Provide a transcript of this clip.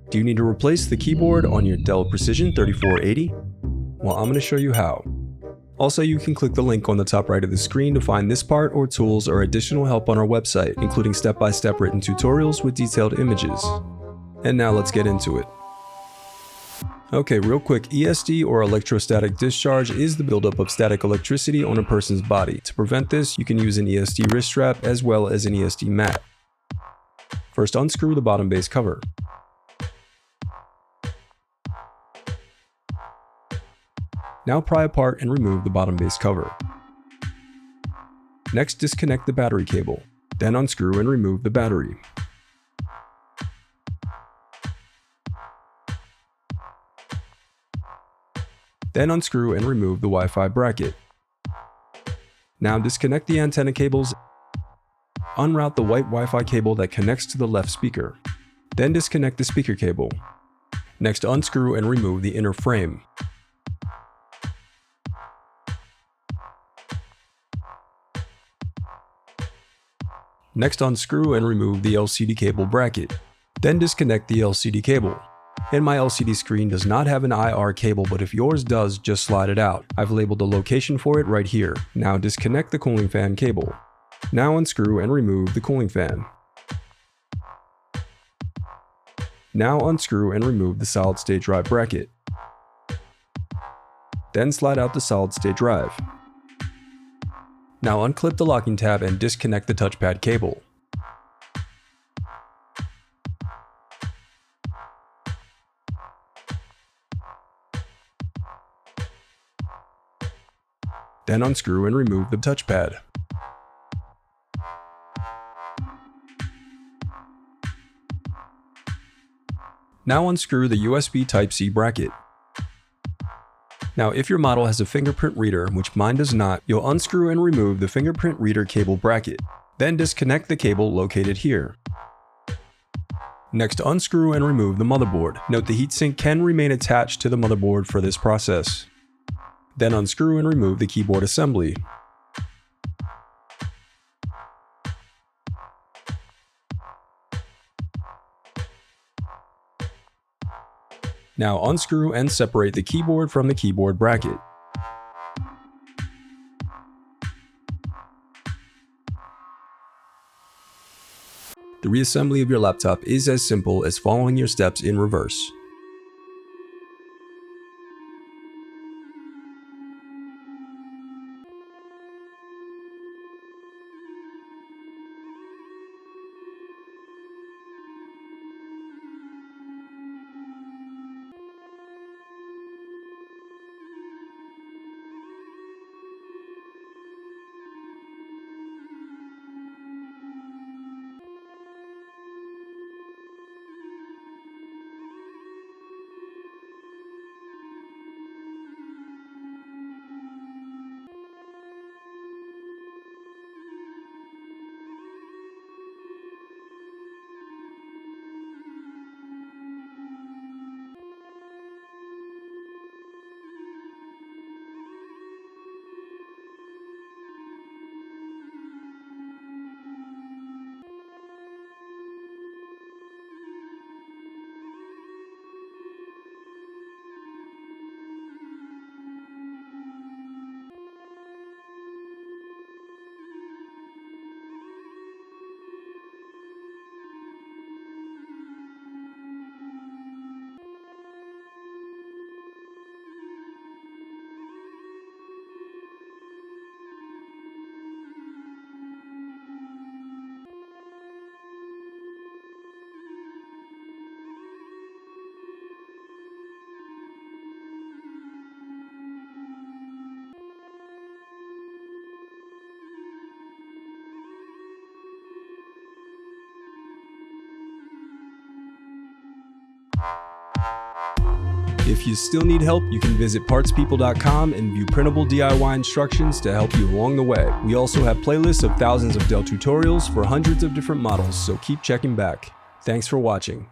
Do you need to replace the keyboard on your Dell Precision 3480? Well, I'm going to show you how. Also, you can click the link on the top right of the screen to find this part or tools or additional help on our website, including step-by-step written tutorials with detailed images. And now let's get into it. Okay, real quick, ESD or electrostatic discharge is the buildup of static electricity on a person's body. To prevent this, you can use an ESD wrist strap as well as an ESD mat. First, unscrew the bottom base cover. Now pry apart and remove the bottom base cover. Next, disconnect the battery cable. Then unscrew and remove the battery. Then unscrew and remove the Wi-Fi bracket. Now disconnect the antenna cables. Unroute the white Wi-Fi cable that connects to the left speaker. Then disconnect the speaker cable. Next, unscrew and remove the inner frame. Next, unscrew and remove the LCD cable bracket. Then disconnect the LCD cable. And my LCD screen does not have an IR cable, but if yours does, just slide it out. I've labeled the location for it right here. Now disconnect the cooling fan cable. Now unscrew and remove the cooling fan. Now unscrew and remove the solid state drive bracket. Then slide out the solid state drive. Now unclip the locking tab and disconnect the touchpad cable. Then unscrew and remove the touchpad. Now unscrew the USB Type-C bracket. Now, if your model has a fingerprint reader, which mine does not, you'll unscrew and remove the fingerprint reader cable bracket. Then disconnect the cable located here. Next, unscrew and remove the motherboard. Note the heatsink can remain attached to the motherboard for this process. Then unscrew and remove the keyboard assembly. Now unscrew and separate the keyboard from the keyboard bracket. The reassembly of your laptop is as simple as following your steps in reverse. If you still need help, you can visit partspeople.com and view printable DIY instructions to help you along the way. We also have playlists of thousands of Dell tutorials for hundreds of different models, so keep checking back. Thanks for watching.